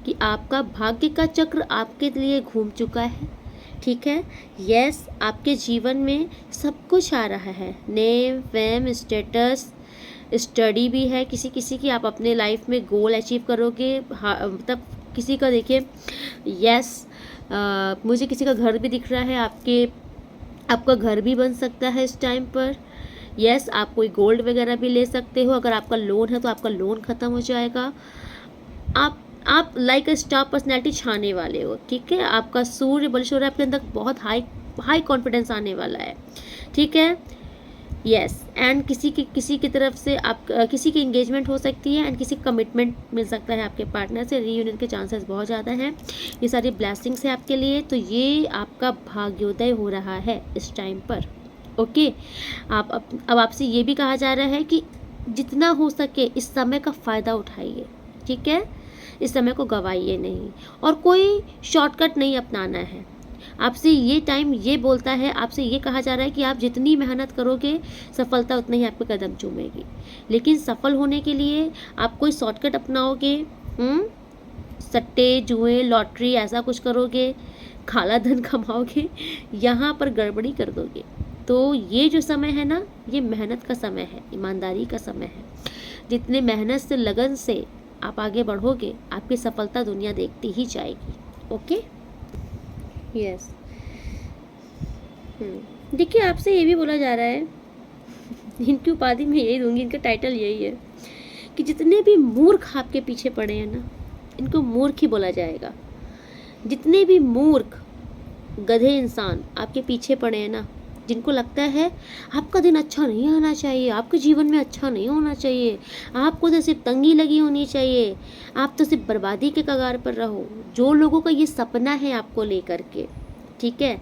कि आपका भाग्य का चक्र आपके लिए घूम चुका है, ठीक है। यस, आपके जीवन में सब कुछ आ रहा है, नेम, फेम, स्टेटस, स्टडी भी है, किसी किसी की आप अपने लाइफ में गोल अचीव करोगे, मतलब किसी का देखिए, यस, मुझे किसी का घर भी दिख रहा है, आपका घर भी बन सकता है इस टाइम पर। यस, आप कोई गोल्ड वगैरह भी ले सकते हो, अगर आपका लोन है तो आपका लोन ख़त्म हो जाएगा, आप आप लाइक अ स्टार पर्सनैलिटी छाने वाले हो, ठीक है। आपका सूर्य बलिश हो रहा है, आपके अंदर बहुत हाई हाई कॉन्फिडेंस आने वाला है, ठीक है। यस, एंड किसी की तरफ से आप किसी की इंगेजमेंट हो सकती है एंड किसी कमिटमेंट मिल सकता है आपके पार्टनर से। रीयूनियन के चांसेस बहुत ज़्यादा हैं। ये सारी ब्लेसिंग्स है आपके लिए, तो ये आपका भाग्योदय हो रहा है इस टाइम पर। ओके, आप अब आपसे ये भी कहा जा रहा है कि जितना हो सके इस समय का फ़ायदा उठाइए, ठीक है। इस समय को गवाइए नहीं और कोई शॉर्टकट नहीं अपनाना है। आपसे ये टाइम ये बोलता है, आपसे ये कहा जा रहा है कि आप जितनी मेहनत करोगे सफलता उतना ही आपके कदम चूमेगी। लेकिन सफल होने के लिए आप कोई शॉर्टकट अपनाओगे, सट्टे जुए लॉटरी ऐसा कुछ करोगे, काला धन कमाओगे, यहाँ पर गड़बड़ी कर दोगे। तो ये जो समय है ना, ये मेहनत का समय है, ईमानदारी का समय है। जितने मेहनत से लगन से आप आगे बढ़ोगे, आपकी सफलता दुनिया देखती ही जाएगी। Okay, yes. देखिए, आपसे ये भी बोला जा रहा है, इनकी उपाधि मैं यही दूंगी, इनका टाइटल यही है कि जितने भी मूर्ख आपके पीछे पड़े हैं ना, इनको मूर्ख ही बोला जाएगा। जितने भी मूर्ख गधे इंसान आपके पीछे पड़े हैं ना, जिनको लगता है आपका दिन अच्छा नहीं आना चाहिए, आपके जीवन में अच्छा नहीं होना चाहिए, आपको तो सिर्फ तंगी लगी होनी चाहिए, आप तो सिर्फ बर्बादी के कगार पर रहो, जो लोगों का ये सपना है आपको लेकर के, ठीक है,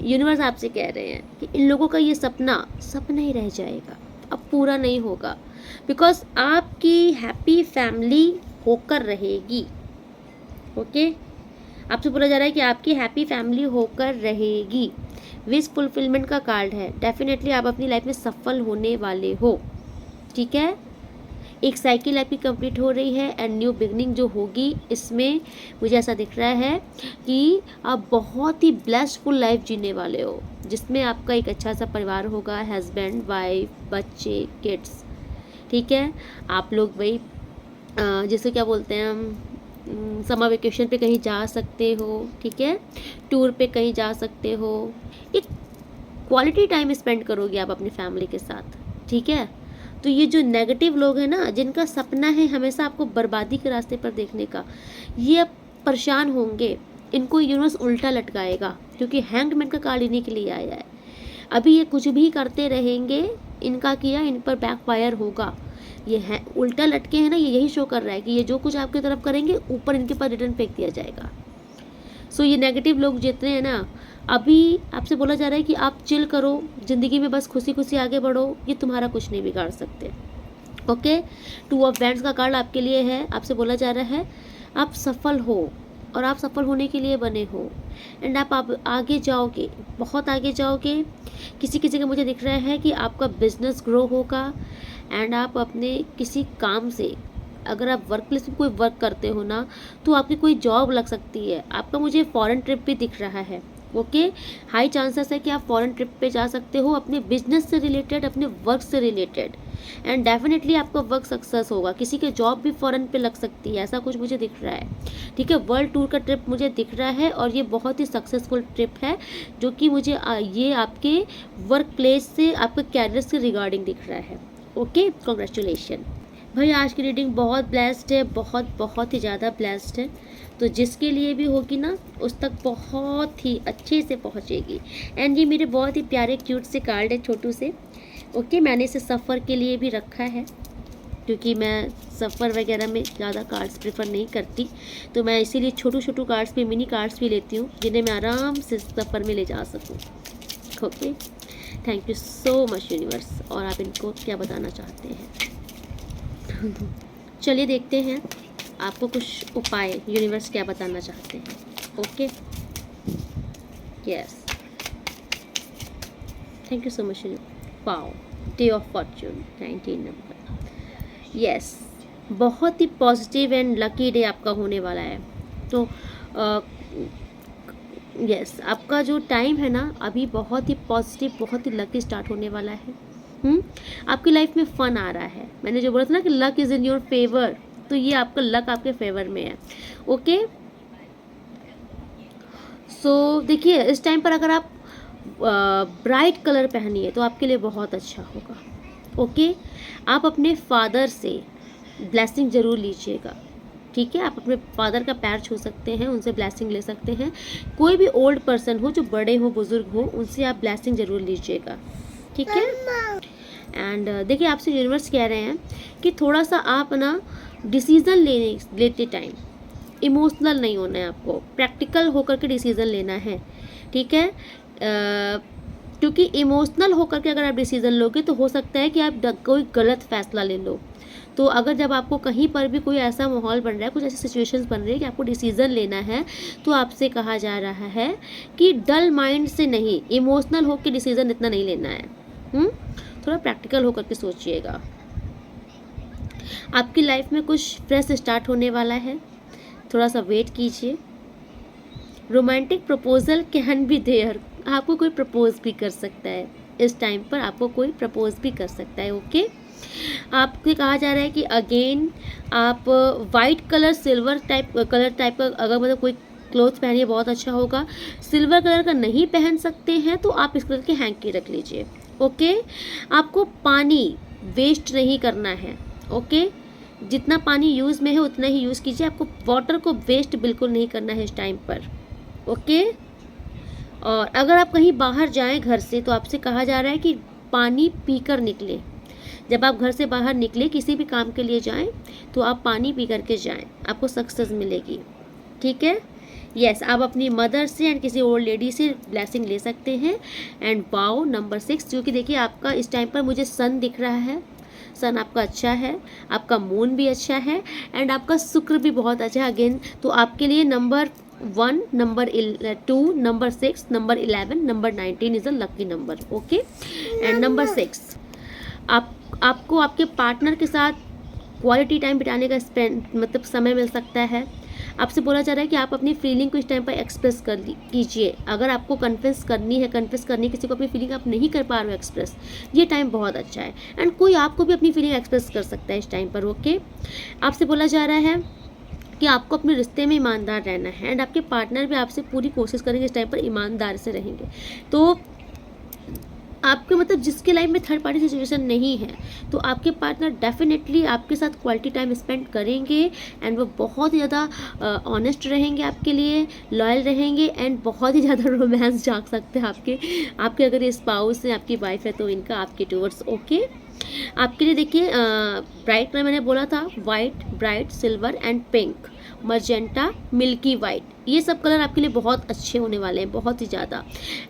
यूनिवर्स आपसे कह रहे हैं कि इन लोगों का ये सपना ही रह जाएगा, अब पूरा नहीं होगा। बिकॉज आपकी हैप्पी फैमिली होकर रहेगी। ओके, आपसे बोला जा रहा है कि आपकी हैप्पी फैमिली होकर रहेगी। विश फुलफिलमेंट का कार्ड है। डेफिनेटली आप अपनी लाइफ में सफल होने वाले हो, ठीक है। एक साइकिल आपकी कंप्लीट हो रही है एंड न्यू बिगनिंग जो होगी, इसमें मुझे ऐसा दिख रहा है कि आप बहुत ही ब्लेसफुल लाइफ जीने वाले हो, जिसमें आपका एक अच्छा सा परिवार होगा, हस्बैंड वाइफ बच्चे किड्स, ठीक है। आप लोग वही जैसे क्या बोलते हैं हम, समर वेकेशन पे कहीं जा सकते हो, ठीक है, टूर पे कहीं जा सकते हो, एक क्वालिटी टाइम स्पेंड करोगे आप अपनी फैमिली के साथ, ठीक है। तो ये जो नेगेटिव लोग हैं ना, जिनका सपना है हमेशा आपको बर्बादी के रास्ते पर देखने का, ये अब परेशान होंगे। इनको यूनिवर्स उल्टा लटकाएगा, क्योंकि हैंग्ड मैन का कार्ड इन्हीं के लिए आया है। अभी ये कुछ भी करते रहेंगे, इनका किया इन पर बैकफायर होगा। ये है उल्टा लटके हैं ना, ये यही शो कर रहा है कि ये जो कुछ आपकी तरफ करेंगे ऊपर इनके पास रिटर्न फेंक दिया जाएगा। सो ये नेगेटिव लोग जितने हैं ना, अभी आपसे बोला जा रहा है कि आप चिल करो, ज़िंदगी में बस खुशी खुशी आगे बढ़ो, ये तुम्हारा कुछ नहीं बिगाड़ सकते। ओके, 2 ऑफ वैंड्स का कार्ड आपके लिए है। आपसे बोला जा रहा है आप सफल हो और आप सफल होने के लिए बने हो एंड आप आगे जाओगे, बहुत आगे जाओगे। किसी किसी का मुझे दिख रहा है कि आपका बिजनेस ग्रो होगा एंड आप अपने किसी काम से, अगर आप वर्क प्लेस में कोई वर्क करते हो ना, तो आपकी कोई जॉब लग सकती है। आपका मुझे फॉरेन ट्रिप भी दिख रहा है। ओके, हाई चांसेस है कि आप फॉरेन ट्रिप पे जा सकते हो, अपने बिजनेस से रिलेटेड, अपने वर्क से रिलेटेड, एंड डेफिनेटली आपका वर्क सक्सेस होगा। किसी के जॉब भी फॉरेन पे लग सकती है, ऐसा कुछ मुझे दिख रहा है, ठीक है। वर्ल्ड टूर का ट्रिप मुझे दिख रहा है और ये बहुत ही सक्सेसफुल ट्रिप है, जो कि मुझे ये आपके वर्क प्लेस से, आपके कैरियर से रिगार्डिंग दिख रहा है। ओके, कॉन्ग्रेचुलेशन भाई। आज की रीडिंग बहुत ब्लेस्ड है, बहुत ही ज़्यादा ब्लेस्ड है। तो जिसके लिए भी होगी ना, उस तक बहुत ही अच्छे से पहुंचेगी। एंड ये मेरे बहुत ही प्यारे क्यूट से कार्ड है, छोटू से। ओके, मैंने इसे सफ़र के लिए भी रखा है, क्योंकि मैं सफ़र वगैरह में ज़्यादा कार्ड्स प्रेफर नहीं करती, तो मैं इसीलिए छोटू कार्ड्स भी, मिनी कार्ड्स भी लेती हूँ, जिन्हें मैं आराम से सफ़र में ले जा सकूँ। Okay, thank you so much universe. और आप इनको क्या बताना चाहते हैं? चलिए देखते हैं आपको कुछ उपाय यूनिवर्स क्या बताना चाहते हैं। Okay, yes, thank you so much. Wow, day of Fortune 19 number. Yes, बहुत ही पॉजिटिव एंड लकी डे आपका होने वाला है। तो यस, आपका जो टाइम है ना, अभी बहुत ही पॉजिटिव, बहुत ही लकी स्टार्ट होने वाला है। आपकी लाइफ में फन आ रहा है। मैंने जो बोला था ना कि luck is in your favour, तो ये आपका लक आपके फेवर में है। ओके, सो देखिए, इस टाइम पर अगर आप ब्राइट कलर पहनिए तो आपके लिए बहुत अच्छा होगा। ओके, आप अपने फादर से ब्लेसिंग ज़रूर लीजिएगा। ठीक है, आप अपने फादर का पैर छू सकते हैं, उनसे ब्लेसिंग ले सकते हैं। कोई भी ओल्ड पर्सन हो, जो बड़े हो, बुजुर्ग हो, उनसे आप ब्लेसिंग जरूर लीजिएगा, ठीक है। एंड देखिए, आपसे यूनिवर्स कह रहे हैं कि थोड़ा सा आप ना डिसीज़न लेते टाइम इमोशनल नहीं होना है, आपको प्रैक्टिकल होकर के डिसीज़न लेना है, ठीक है। क्योंकि इमोशनल होकर के अगर आप डिसीज़न लोगे तो हो सकता है कि आप कोई गलत फैसला ले लो। तो अगर जब आपको कहीं पर भी कोई ऐसा माहौल बन रहा है, कुछ ऐसी सिचुएशंस बन रही है कि आपको डिसीज़न लेना है, तो आपसे कहा जा रहा है कि डल माइंड से नहीं, इमोशनल होकर डिसीज़न इतना नहीं लेना है। थोड़ा प्रैक्टिकल होकर के सोचिएगा। आपकी लाइफ में कुछ फ्रेश स्टार्ट होने वाला है, थोड़ा सा वेट कीजिए। Romantic proposal can be there, आपको कोई प्रपोज भी कर सकता है इस टाइम पर, आपको कोई प्रपोज भी कर सकता है, ओके। आपसे कहा जा रहा है कि अगेन आप वाइट कलर सिल्वर टाइप का अगर मतलब कोई क्लोथ पहनिए बहुत अच्छा होगा। सिल्वर कलर का नहीं पहन सकते हैं तो आप इस कलर के हैंकी रख लीजिए, ओके। आपको पानी वेस्ट नहीं करना है, ओके। जितना पानी यूज़ में है उतना ही यूज़ कीजिए, आपको वाटर को वेस्ट बिल्कुल नहीं करना है इस टाइम पर, ओके। और अगर आप कहीं बाहर जाएं घर से तो आपसे कहा जा रहा है कि पानी पीकर निकलें। जब आप घर से बाहर निकले, किसी भी काम के लिए जाएं तो आप पानी पी करके जाएं, आपको सक्सेस मिलेगी, ठीक है। यस, आप अपनी मदर से एंड किसी ओल्ड लेडी से ब्लेसिंग ले सकते हैं। एंड वाओ, नंबर 6, क्योंकि देखिए आपका इस टाइम पर मुझे सन दिख रहा है, सन आपका अच्छा है, आपका मून भी अच्छा है एंड आपका शुक्र भी बहुत अच्छा है अगेन। तो आपके लिए number 1, number 2, number 6, number 11, number 19 is a lucky number, okay. And number 6, आपको आपके पार्टनर के साथ क्वालिटी टाइम बिताने का मतलब समय मिल सकता है। आपसे बोला जा रहा है कि आप अपनी फीलिंग को इस टाइम पर एक्सप्रेस कीजिए। अगर आपको कन्फेस करनी किसी को अपनी फीलिंग आप नहीं कर पा रहे हो एक्सप्रेस, ये टाइम बहुत अच्छा है। एंड कोई आपको भी अपनी फीलिंग एक्सप्रेस कर सकता है इस टाइम पर, ओके। आपसे बोला जा रहा है कि आपको अपने रिश्ते में ईमानदार रहना है एंड आपके पार्टनर भी आपसे पूरी कोशिश करेंगे इस टाइम पर ईमानदार से रहेंगे। तो आपके मतलब जिसके लाइफ में थर्ड पार्टी सिचुएशन नहीं है, तो आपके पार्टनर डेफिनेटली आपके साथ क्वालिटी टाइम स्पेंड करेंगे एंड वो बहुत ही ज़्यादा ऑनेस्ट रहेंगे आपके लिए, लॉयल रहेंगे एंड बहुत ही ज़्यादा रोमांस जाग सकते हैं आपके अगर ये स्पाउस है, आपकी वाइफ है, तो इनका आपके टूवर्ड्स, ओके। आपके लिए देखिए ब्राइट कलर मैंने बोला था, white, bright, silver and pink, magenta, milky white, ये सब कलर आपके लिए बहुत अच्छे होने वाले हैं, बहुत ही ज़्यादा।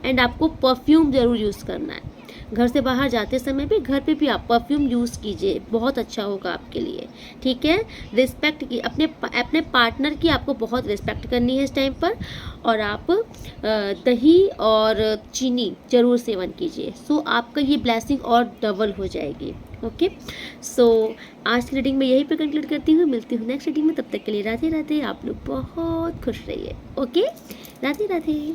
एंड आपको परफ्यूम ज़रूर यूज़ करना है, घर से बाहर जाते समय भी, घर पे भी आप परफ्यूम यूज़ कीजिए, बहुत अच्छा होगा आपके लिए, ठीक है। रिस्पेक्ट की अपने पार्टनर की आपको बहुत रिस्पेक्ट करनी है इस टाइम पर। और आप दही और चीनी ज़रूर सेवन कीजिए, सो आपका ये ब्लेसिंग और डबल हो जाएगी, ओके। सो आज की रीडिंग में यही पे कंक्लूड करती हूँ, मिलती हूँ नेक्स्ट रीडिंग में, तब तक के लिए राधे राधे। आप लोग बहुत खुश रहिए, ओके। राधे राधे।